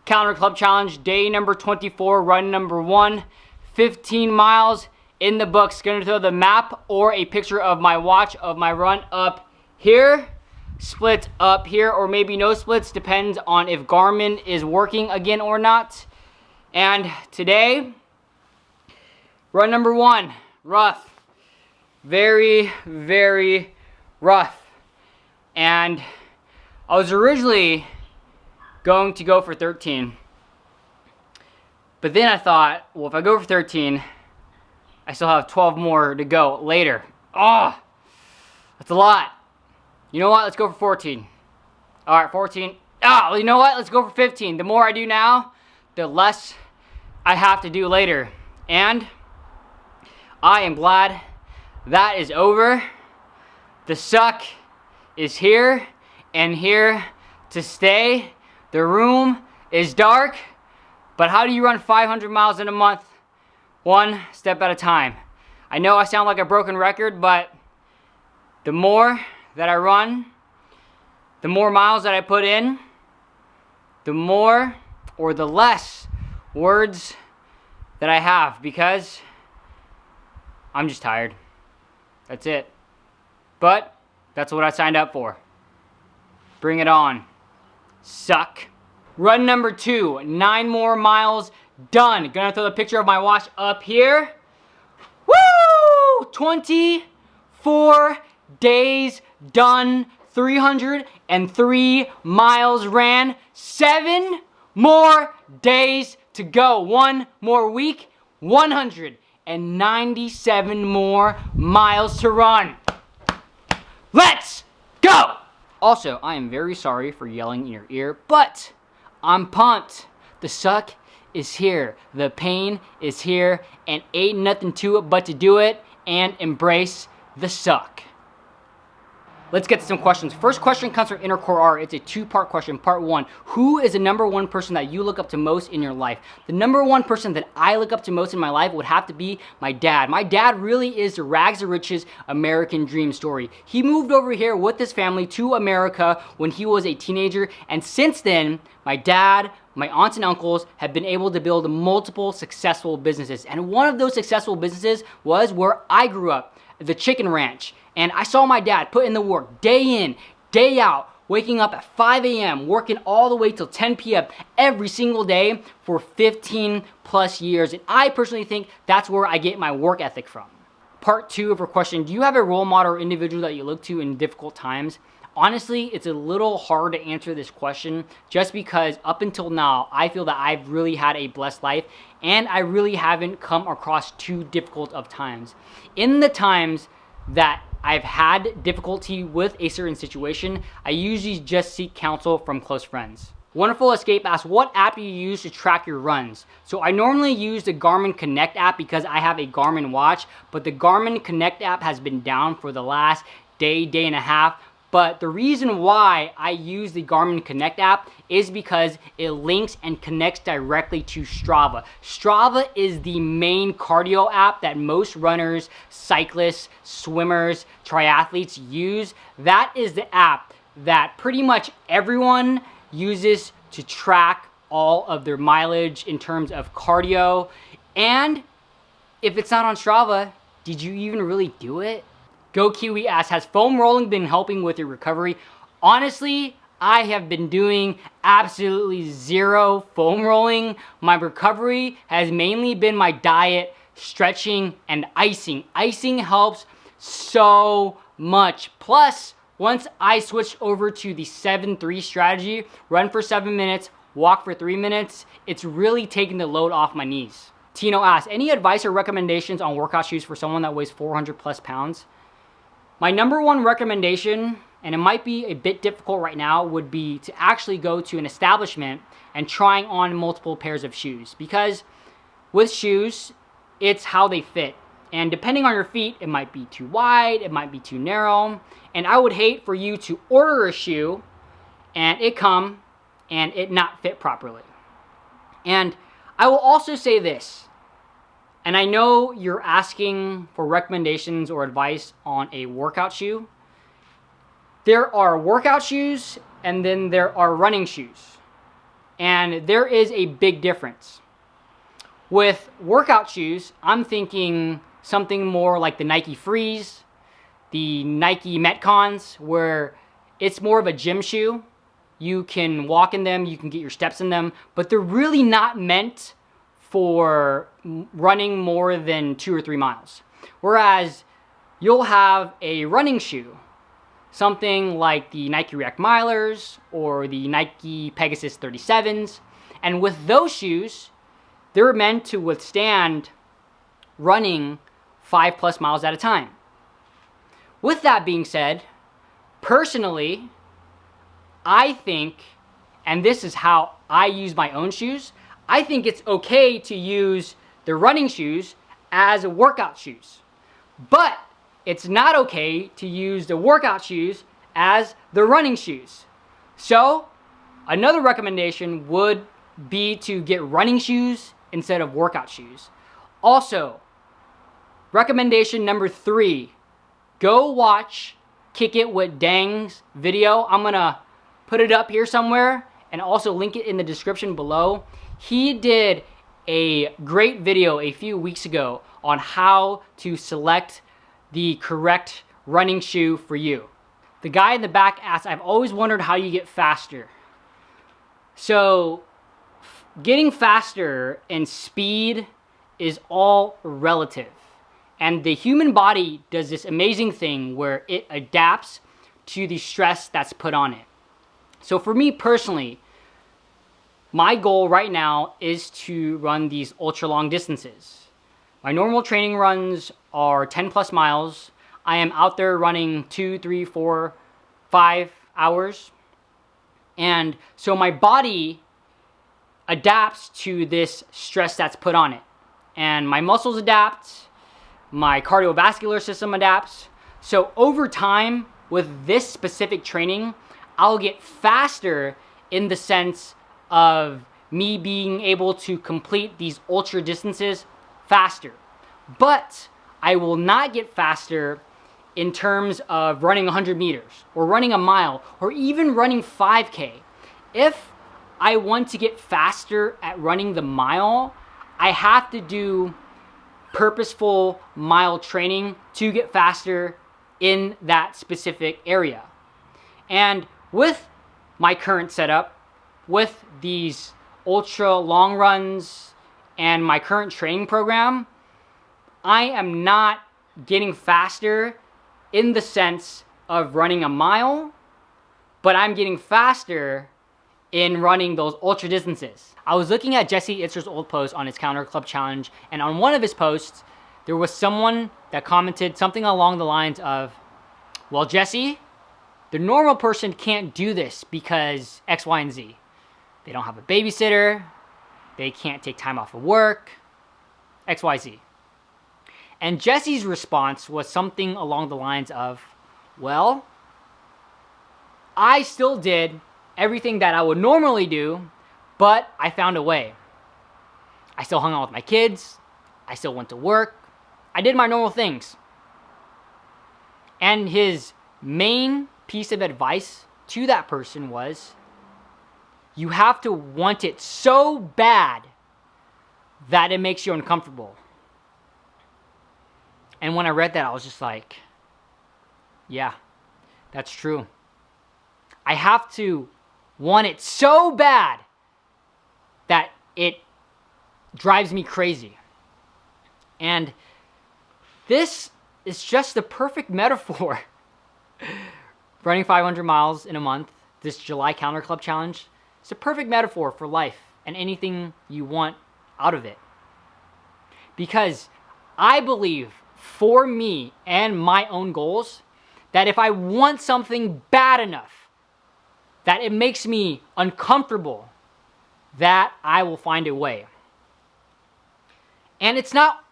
Calendar Club Challenge, day number 24, run number 1, 15 miles in the books. Gonna throw the map or a picture of my watch of my run up here, split up here, or maybe no splits, depends on if Garmin is working again or not. And today, run number 1, rough. Very, very rough. And I was originally going to go for 13. But then I thought, well, if I go for 13, I still have 12 more to go later. Oh, that's a lot. You know what? Let's go for 14. All right, 14. Oh, you know what? Let's go for 15. The more I do now, the less I have to do later. And I am glad that is over. The suck is here and here to stay. The room is dark, but how do you run 500 miles in a month? One step at a time. I know I sound like a broken record, but the more that I run, the more miles that I put in, the more or the less words that I have, because I'm just tired. That's it. But that's what I signed up for. Bring it on. Suck. Run number 2, 9 more miles done. Gonna throw the picture of my watch up here. Woo! 24 days done. 303 miles ran. 7 more days to go. 1 more week. 197 more miles to run. Let's go! Also, I am very sorry for yelling in your ear, but I'm pumped. The suck is here. The pain is here, and ain't nothing to it but to do it and embrace the suck. Let's get to some questions. First question comes from Inner Core R. It's a 2-part question. Part 1, who is the number 1 person that you look up to most in your life? The number 1 person that I look up to most in my life would have to be my dad. My dad really is the rags to riches American dream story. He moved over here with his family to America when he was a teenager, and since then, my dad, my aunts and uncles have been able to build multiple successful businesses. And one of those successful businesses was where I grew up, the chicken ranch. And I saw my dad put in the work day in, day out, waking up at 5 a.m., working all the way till 10 p.m. every single day for 15 plus years. And I personally think that's where I get my work ethic from. Part 2 of her question, do you have a role model or individual that you look to in difficult times? Honestly, it's a little hard to answer this question just because up until now, I feel that I've really had a blessed life and I really haven't come across too difficult of times. In the times that I've had difficulty with a certain situation, I usually just seek counsel from close friends. Wonderful Escape asks, what app do you use to track your runs? So I normally use the Garmin Connect app because I have a Garmin watch, but the Garmin Connect app has been down for the last day and a half. But the reason why I use the Garmin Connect app is because it links and connects directly to Strava. Strava is the main cardio app that most runners, cyclists, swimmers, triathletes use. That is the app that pretty much everyone uses to track all of their mileage in terms of cardio. And if it's not on Strava, did you even really do it? Go Kiwi asks, has foam rolling been helping with your recovery? Honestly, I have been doing absolutely zero foam rolling. My recovery has mainly been my diet, stretching, and icing. Icing helps so much. Plus, once I switched over to the 7-3 strategy, run for 7 minutes, walk for 3 minutes, it's really taking the load off my knees. Tino asks, any advice or recommendations on workout shoes for someone that weighs 400 plus pounds? My number 1 recommendation, and it might be a bit difficult right now, would be to actually go to an establishment and trying on multiple pairs of shoes. Because with shoes, it's how they fit. And depending on your feet, it might be too wide, it might be too narrow. And I would hate for you to order a shoe and it come and it not fit properly. And I will also say this. And I know you're asking for recommendations or advice on a workout shoe. There are workout shoes and then there are running shoes. And there is a big difference. With workout shoes, I'm thinking something more like the Nike Freeze, the Nike Metcons, where it's more of a gym shoe. You can walk in them, you can get your steps in them, but they're really not meant for running more than 2 or 3 miles. Whereas you'll have a running shoe, something like the Nike React Milers or the Nike Pegasus 37s. And with those shoes, they're meant to withstand running 5+ miles at a time. With that being said, personally, I think, and this is how I use my own shoes, I think it's okay to use the running shoes as workout shoes. But it's not okay to use the workout shoes as the running shoes. So, another recommendation would be to get running shoes instead of workout shoes. Also, recommendation number 3, go watch Kick It with Dang's video. I'm gonna put it up here somewhere and also link it in the description below. He did a great video a few weeks ago on how to select the correct running shoe for you. The guy in the back asked, I've always wondered how you get faster. So, getting faster and speed is all relative. And the human body does this amazing thing where it adapts to the stress that's put on it. So for me personally, my goal right now is to run these ultra long distances. My normal training runs are 10+ miles. I am out there running 2, 3, 4, 5 hours. And so my body adapts to this stress that's put on it. And my muscles adapt, my cardiovascular system adapts. So over time, with this specific training, I'll get faster in the sense of me being able to complete these ultra distances faster. But I will not get faster in terms of running 100 meters or running a mile or even running 5K. If I want to get faster at running the mile, I have to do purposeful mile training to get faster in that specific area. And with my current setup, with these ultra long runs and my current training program, I am not getting faster in the sense of running a mile, but I'm getting faster in running those ultra distances. I was looking at Jesse Itzer's old post on his Counter Club Challenge, and on one of his posts, there was someone that commented something along the lines of, well, Jesse, the normal person can't do this because X, Y, and Z. They don't have a babysitter, they can't take time off of work, X, Y, Z. And Jesse's response was something along the lines of, well, I still did everything that I would normally do, but I found a way. I still hung out with my kids, I still went to work, I did my normal things. And his main piece of advice to that person was, you have to want it so bad that it makes you uncomfortable. And when I read that, I was just like, yeah, that's true. I have to want it so bad that it drives me crazy. And this is just the perfect metaphor. Running 500 miles in a month, this July Counter Club Challenge, it's a perfect metaphor for life and anything you want out of it. Because I believe, for me and my own goals, that if I want something bad enough, that it makes me uncomfortable, that I will find a way. And it's not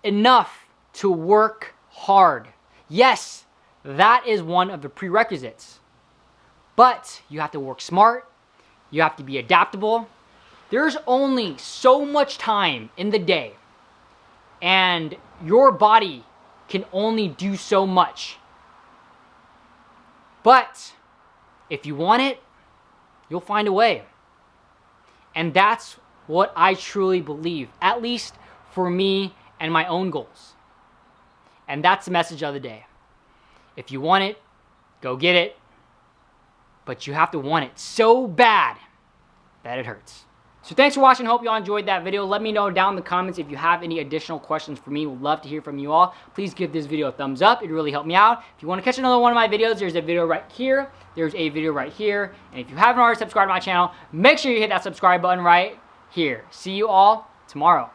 enough to work hard. Yes, that is one of the prerequisites. But you have to work smart. You have to be adaptable. There's only so much time in the day, and your body can only do so much. But if you want it, you'll find a way. And that's what I truly believe, at least for me and my own goals. And that's the message of the day. If you want it, go get it. But you have to want it so bad that it hurts. So thanks for watching. Hope you all enjoyed that video. Let me know down in the comments if you have any additional questions for me. Would love to hear from you all. Please give this video a thumbs up. It really helped me out. If you want to catch another one of my videos, there's a video right here. There's a video right here. And if you haven't already subscribed to my channel, make sure you hit that subscribe button right here. See you all tomorrow.